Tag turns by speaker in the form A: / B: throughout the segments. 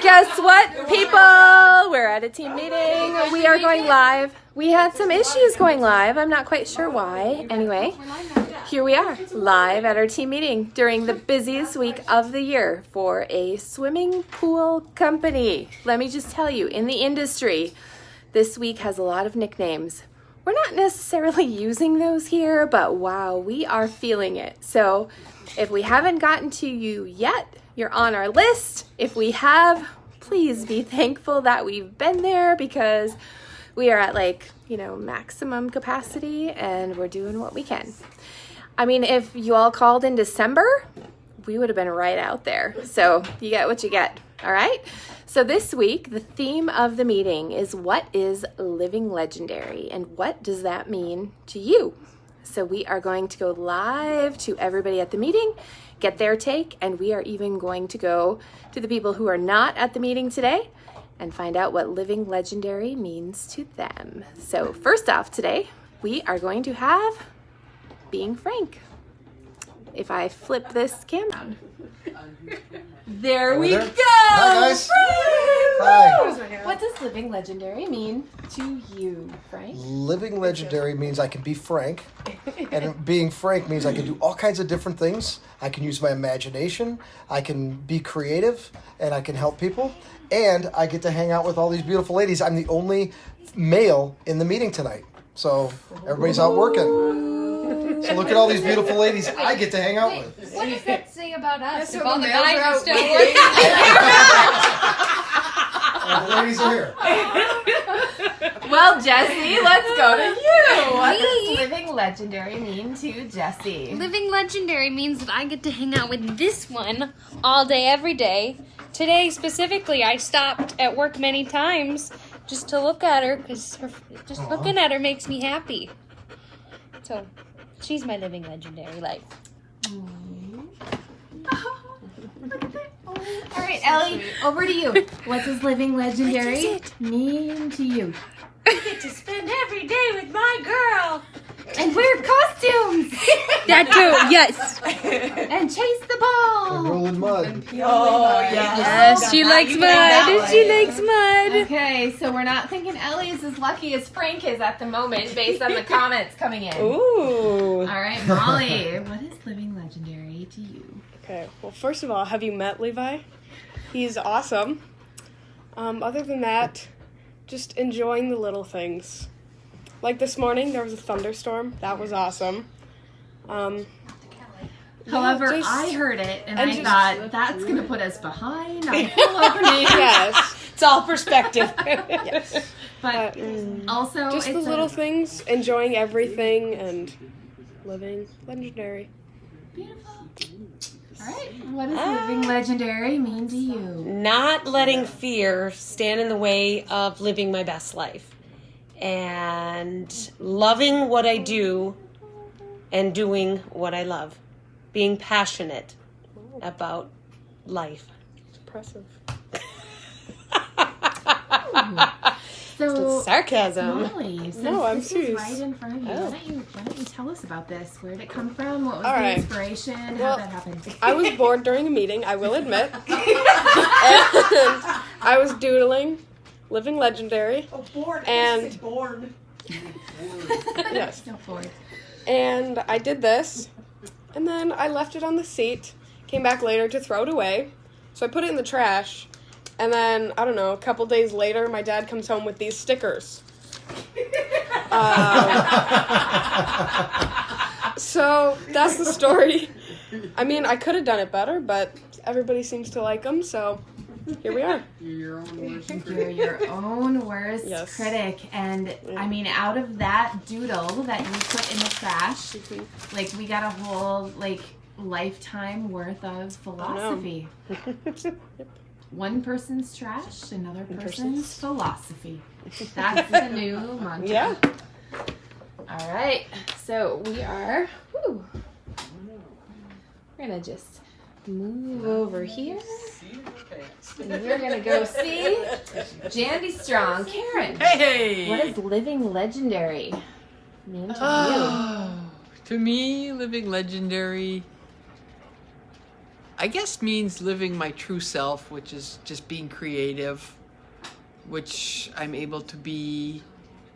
A: Guess what, people? We're at a team meeting. We are going live. We had some issues going live. I'm not quite sure why. Anyway, here we are, live at our team meeting during the busiest week of the year for a swimming pool company. Let me just tell you, in the industry, this week has a lot of nicknames. We're not necessarily using those here, but wow, we are feeling it. So if we haven't gotten to you yet, you're on our list. If we have, please be thankful that we've been there because we are at maximum capacity and we're doing what we can. I mean, if you all called in December, we would have been right out there. So you get what you get, all right? So this week, the theme of the meeting is what is living legendary and what does that mean to you? So we are going to go live to everybody at the meeting, get their take, and we are even going to go to the people who are not at the meeting today and find out what living legendary means to them. So first off today, we are going to have being frank. If I flip this camera, there we go.
B: Hi guys.
A: Hi. What does living legendary mean to you, Frank?
B: Living legendary means I can be frank, and being frank means I can do all kinds of different things. I can use my imagination, I can be creative, and I can help people, and I get to hang out with all these beautiful ladies. I'm the only male in the meeting tonight, so everybody's out working. So look at all these beautiful ladies I get to hang out with.
C: What does that say about us?
D: Yeah,
C: If all the guys are still working.
B: The ladies are here.
A: Well, Jessie, let's go to you. What does living legendary mean to Jessie?
C: Living legendary means that I get to hang out with this one all day, every day. Today, specifically, I stopped at work many times just to look at her because just looking at her makes me happy. So, she's my living legendary life.
A: All right, Ellie, over to you. What does living legendary mean to you?
D: I get to spend every day with my girl.
A: And wear costumes.
C: That too, yes.
A: And chase the ball.
B: And roll in mud.
D: Oh,
C: Yes, she likes mud. She likes mud.
A: Okay, so we're not thinking Ellie is as lucky as Frank is at the moment based on the comments coming in.
E: Ooh.
A: All right, Molly, what is living legendary to you?
E: Okay, well, first of all, have you met Levi? He's awesome. Other than that, just enjoying the little things. Like this morning, there was a thunderstorm. That was awesome.
A: However,
E: just-
A: I heard it and
E: and
A: I
E: just-
A: thought that's going to put us behind on the pool opening.
E: Yes.
D: It's all perspective.
E: Yes.
A: But also,
E: Just
A: it's
E: the little things, enjoying everything, and living legendary.
A: Beautiful. All right, what does living legendary mean to you?
D: Not letting fear stand in the way of living my best life. And loving what I do and doing what I love. Being passionate about life.
E: It's impressive.
A: So,
D: Sarcasm.
A: Molly, since
E: No, I'm
A: this is
E: serious.
A: right in front of you, why don't you tell us about this? Where did it come from? What was
E: All
A: the
E: right.
A: inspiration? How
E: Well,
A: that happened?
E: I was bored during a meeting, I will admit. And I was doodling, living legendary.
D: Oh, bored.
E: And-
D: born.
E: Yes.
A: No bored.
E: And I did this, and then I left it on the seat, came back later to throw it away. So I put it in the trash, and then, I don't know, a couple days later, my dad comes home with these stickers. So that's the story. I mean, I could have done it better, but everybody seems to like them, so here we are.
A: You're your own worst
E: Yes.
A: critic. And I mean, out of that doodle that you put in the trash, like we got a whole lifetime worth of philosophy. One person's trash, another person's philosophy. That's the new mantra.
E: Yeah.
A: All right. So we are, we're going to just move over here. And we're going to go see Jandy Strong. Karen,
F: Hey!
A: what is living legendary mean to
F: Oh, to me, living legendary I guess means living my true self, which is just being creative, which I'm able to be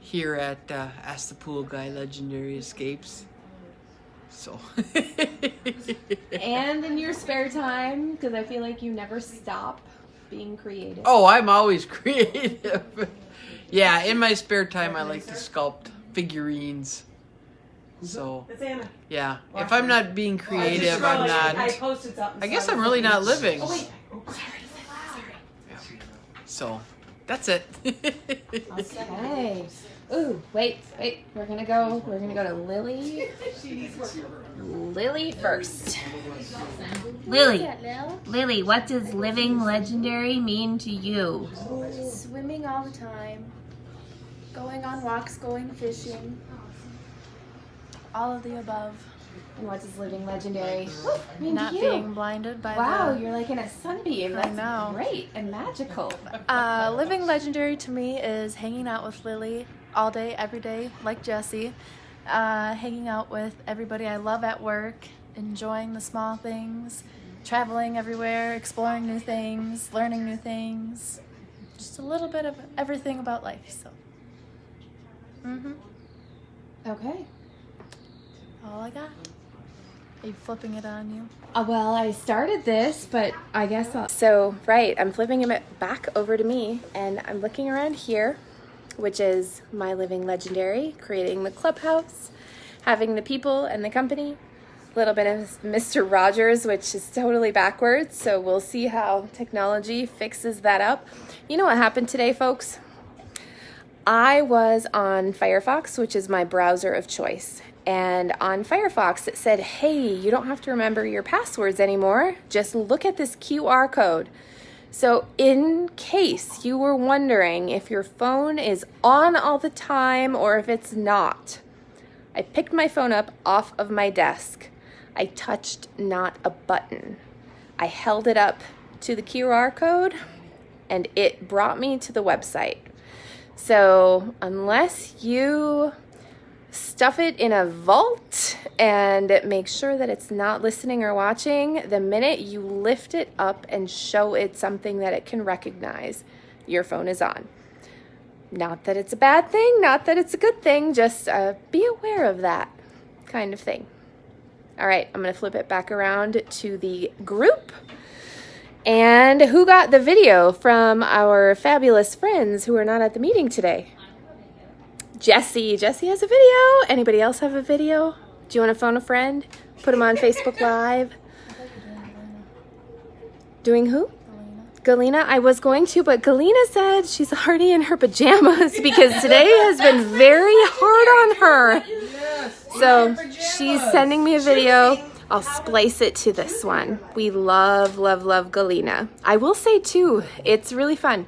F: here at Ask the Pool Guy Legendary Escapes. So.
A: And in your spare time, because I feel like you never stop being creative.
F: Oh, I'm always creative. Yeah, in my spare time, I like to sculpt figurines. So, yeah, if I'm not being creative, I'm not. I guess I'm really not living. So, that's it.
A: Okay. Ooh, wait. We're gonna go to Lily. Lily first. Lily, what does living legendary mean to you?
G: Swimming all the time, going on walks, going fishing, all of the above.
A: And what does living legendary mean
G: Not
A: to you?
G: being blinded by
A: Wow,
G: the...
A: you're like in a sunbeam. That's
G: know.
A: great and magical.
G: Living legendary to me is hanging out with Lily all day, every day, like Jesse. Hanging out with everybody I love at work, enjoying the small things, traveling everywhere, exploring new things, learning new things. Just a little bit of everything about life, so.
A: Okay.
G: All I got. Are you flipping it on you?
A: Well, I started this, but I guess I'll... So, right, I'm flipping it back over to me, and I'm looking around here, which is my living legendary, creating the clubhouse, having the people and the company, a little bit of Mr. Rogers, which is totally backwards, so we'll see how technology fixes that up. You know what happened today, folks? I was on Firefox, which is my browser of choice. And on Firefox, it said, hey, you don't have to remember your passwords anymore. Just look at this QR code. So in case you were wondering if your phone is on all the time or if it's not, I picked my phone up off of my desk. I touched not a button. I held it up to the QR code and it brought me to the website. So unless you stuff it in a vault and make sure that it's not listening or watching, the minute you lift it up and show it something that it can recognize, your phone is on. Not that it's a bad thing, not that it's a good thing, just be aware of that kind of thing. All right, I'm going to flip it back around to the group. And who got the video from our fabulous friends who are not at the meeting today? Jesse has a video. Anybody else have a video? Do you want to phone a friend? Put them on Facebook Live. Doing who? Galena. I was going to, but Galena said she's already in her pajamas because today has been very hard on her. So she's sending me a video. I'll splice it to this one. We love Galena. I will say too, it's really fun.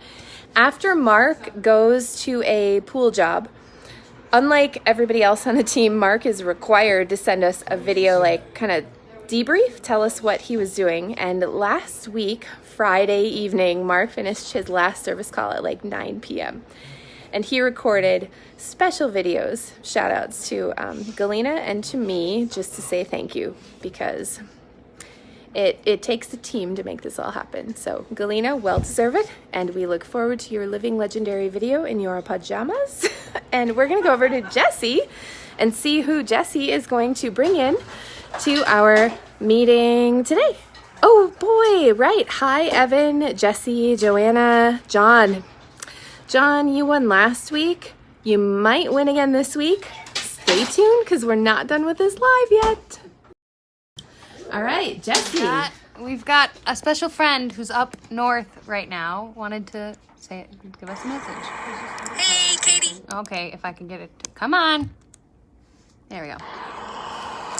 A: After Mark goes to a pool job, unlike everybody else on the team, Mark is required to send us a video, like kind of debrief, tell us what he was doing. And last week, Friday evening, Mark finished his last service call at like 9 p.m. And he recorded special videos, shout outs to Galena and to me, just to say thank you, because it takes a team to make this all happen. So Galena, well deserved, and we look forward to your living legendary video in your pajamas. And we're gonna go over to Jesse and see who Jesse is going to bring in to our meeting today. Oh boy, right. Hi, Evan, Jesse, Joanna, John. John, you won last week. You might win again this week. Stay tuned because we're not done with this live yet. All right, Jesse.
C: We've got a special friend who's up north right now. Wanted to give us a message.
H: Hey, Katie.
C: Okay, if I can get it to come on. There we go.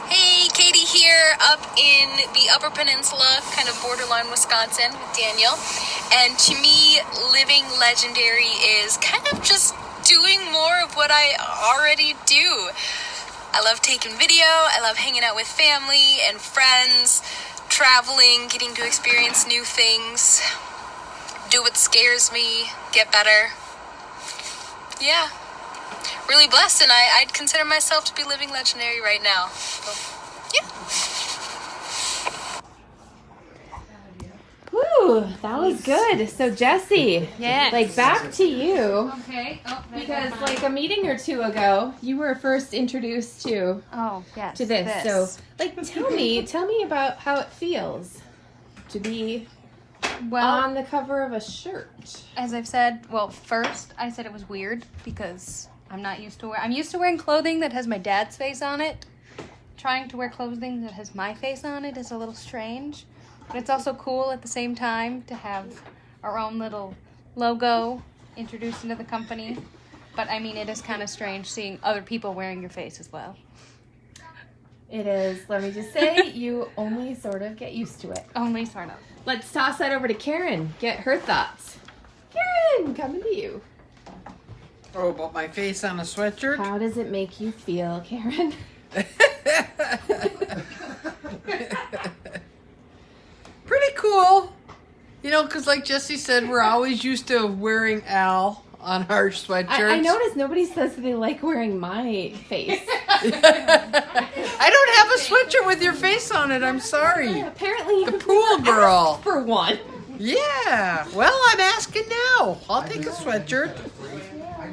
H: Hey, Katie here, up in the Upper Peninsula, kind of borderline Wisconsin with Daniel. And to me, living legendary is kind of just doing more of what I already do. I love taking video, I love hanging out with family and friends, traveling, getting to experience new things, do what scares me, get better. Yeah, really blessed, and I'd consider myself to be living legendary right now. So, yeah.
A: Ooh, that was good. So Jesse,
C: Yes.
A: like back to you.
C: Okay. Oh,
A: Because like a meeting or two ago, you were first introduced to
C: yes.
A: this. So like tell me about how it feels to be
C: well,
A: on the cover of a shirt.
C: as I've said, well, first I said it was weird because I'm used to wearing clothing that has my dad's face on it. Trying to wear clothing that has my face on it is a little strange, but it's also cool at the same time to have our own little logo introduced into the company. But I mean, it is kind of strange seeing other people wearing your face as well.
A: It is. Let me just say, you only sort of get used to it.
C: Only sort of.
A: Let's toss that over to Karen. Get her thoughts. Karen, coming to you.
F: Oh, about my face on a sweatshirt?
A: How does it make you feel, Karen?
F: Pretty cool. You know, because like Jesse said, we're always used to wearing Al on our sweatshirts.
A: I noticed nobody says they like wearing my face.
F: I don't have a sweatshirt with your face on it. I'm sorry.
A: Apparently,
F: The pool girl.
A: for one.
F: Yeah. Well, I'm asking now. I'll take a sweatshirt.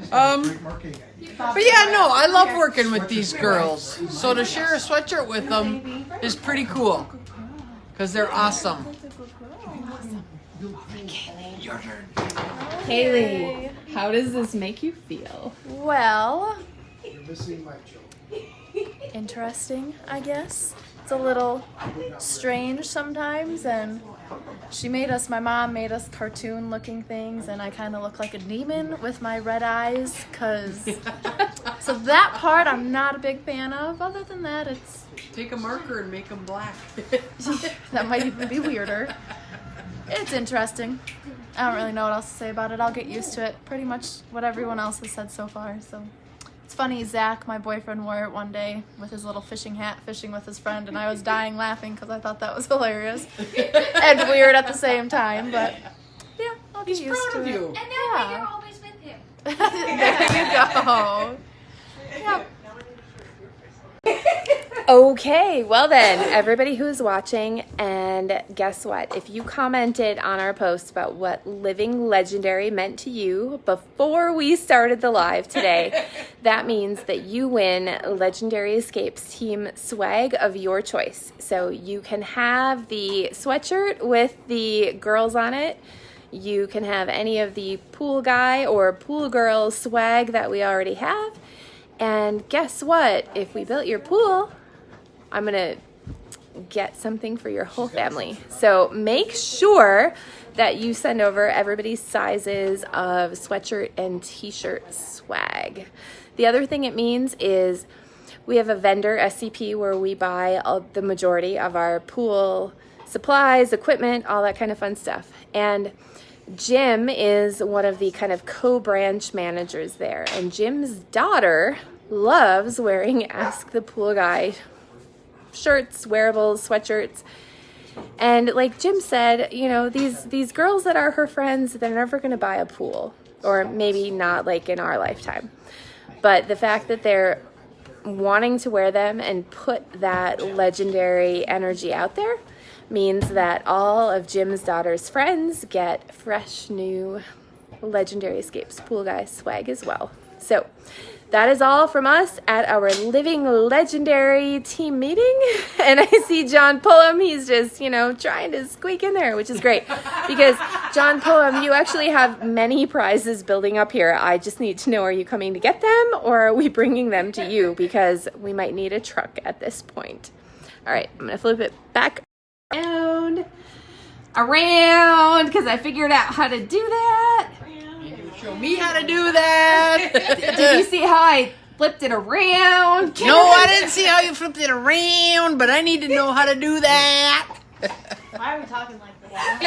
F: But yeah, no, I love working with these girls. So to share a sweatshirt with them is pretty cool. Because they're awesome. Your turn.
A: Haley, how does this make you feel?
G: Well,
B: You're missing my joke.
G: interesting, I guess. It's a little strange sometimes, and my mom made us cartoon looking things, and I kind of look like a demon with my red eyes, so that part I'm not a big fan of. Other than that, it's,
F: Take a marker and make them black.
G: that might even be weirder. It's interesting. I don't really know what else to say about it. I'll get used to it. Pretty much what everyone else has said so far, so. It's funny, Zach, my boyfriend, wore it one day with his little fishing hat, fishing with his friend, and I was dying laughing because I thought that was hilarious and weird at the same time, but yeah, I'll get used
F: Proud
G: to
F: of
G: it.
F: you.
C: And now
G: Yeah.
C: you're always with him.
G: There you go. Yep.
A: Okay, well then, everybody who's watching, and guess what? If you commented on our post about what living legendary meant to you before we started the live today, that means that you win Legendary Escapes team swag of your choice. So you can have the sweatshirt with the girls on it. You can have any of the pool guy or pool girl swag that we already have. And guess what? If we built your pool, I'm going to get something for your whole family. So make sure that you send over everybody's sizes of sweatshirt and t-shirt swag. The other thing it means is we have a vendor, SCP, where we buy the majority of our pool supplies, equipment, all that kind of fun stuff. And Jim is one of the kind of co-branch managers there. And Jim's daughter loves wearing Ask the Pool Guy shirts, wearables, sweatshirts. And like Jim said, you know, these girls that are her friends, they're never going to buy a pool, or maybe not like in our lifetime. But the fact that they're wanting to wear them and put that legendary energy out there means that all of Jim's daughter's friends get fresh new Legendary Escapes Pool Guy swag as well. So that is all from us at our Living Legendary team meeting. And I see John Pullum, he's just, you know, trying to squeak in there, which is great. Because John Pullum, you actually have many prizes building up here. I just need to know, are you coming to get them or are we bringing them to you? Because we might need a truck at this point. All right, I'm going to flip it back around because I figured out how to do that.
F: Show me how to do that.
A: Did you see how I flipped it around?
F: No, I didn't see how you flipped it around, but I need to know how to do that.
I: Why are we talking like that?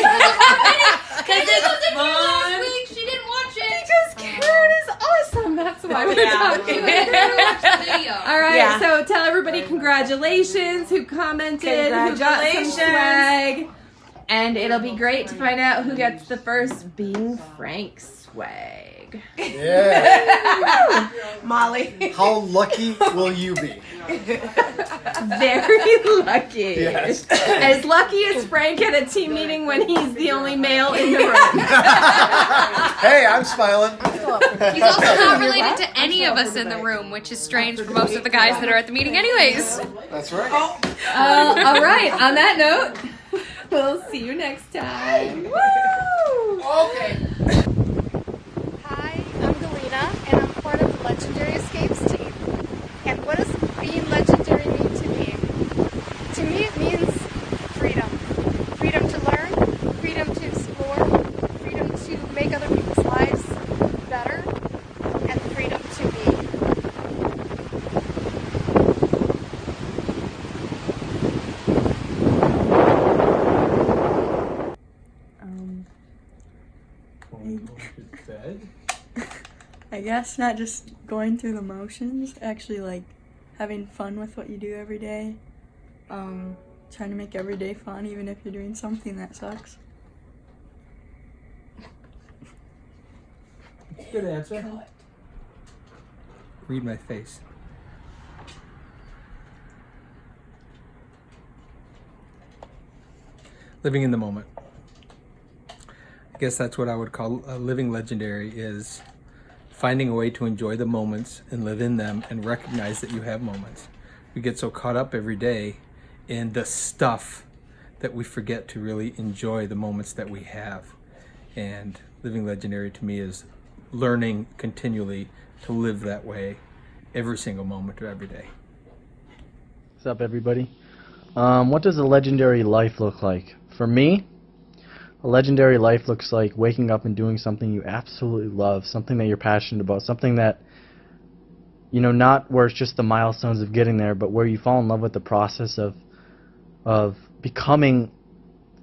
C: Because it's fun. Last week, she didn't watch it.
A: Because Karen is awesome. That's why we're talking. All right, so tell everybody congratulations who commented, who got some swag. And it'll be great to find out who gets the first Being Frank swag.
B: Yeah.
E: Molly.
B: How lucky will you be?
A: Very lucky.
B: Yes.
A: As lucky as Frank at a team meeting when he's the only male in the room.
B: Hey, I'm smiling.
C: He's also not related to any of us in the room, which is strange for most of the guys that are at the meeting anyways.
B: That's right.
A: All right, on that note, we'll see you next time. Woo!
F: Okay.
I: Hi, I'm Galena, and I'm part of the Legendary Escapes team. And what does being legendary mean to me? To me, it means freedom. Freedom to learn, freedom to explore, freedom to make other people's lives better, and freedom to be.
J: I guess not just going through the motions, actually like having fun with what you do every day. Trying to make every day fun even if you're doing something that sucks.
K: Good answer. Read my face. Living in the moment. I guess that's what I would call living legendary, is finding a way to enjoy the moments and live in them and recognize that you have moments. We get so caught up every day in the stuff that we forget to really enjoy the moments that we have. And living legendary to me is learning continually to live that way every single moment of every day.
L: What's up, everybody? What does a legendary life look like? For me, a legendary life looks like waking up and doing something you absolutely love, something that you're passionate about, something that, you know, not where it's just the milestones of getting there, but where you fall in love with the process of becoming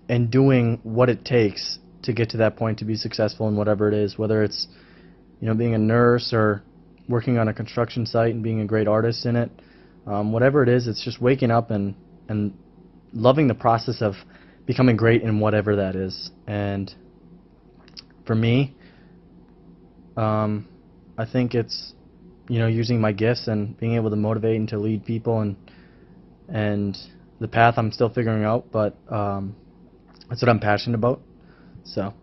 L: and doing what it takes to get to that point to be successful in whatever it is, whether it's, you know, being a nurse or working on a construction site and being a great artist in it. Whatever it is, it's just waking up and loving the process of becoming great in whatever that is. And for me, I think it's, you know, using my gifts and being able to motivate and to lead people, and the path I'm still figuring out, but that's what I'm passionate about. So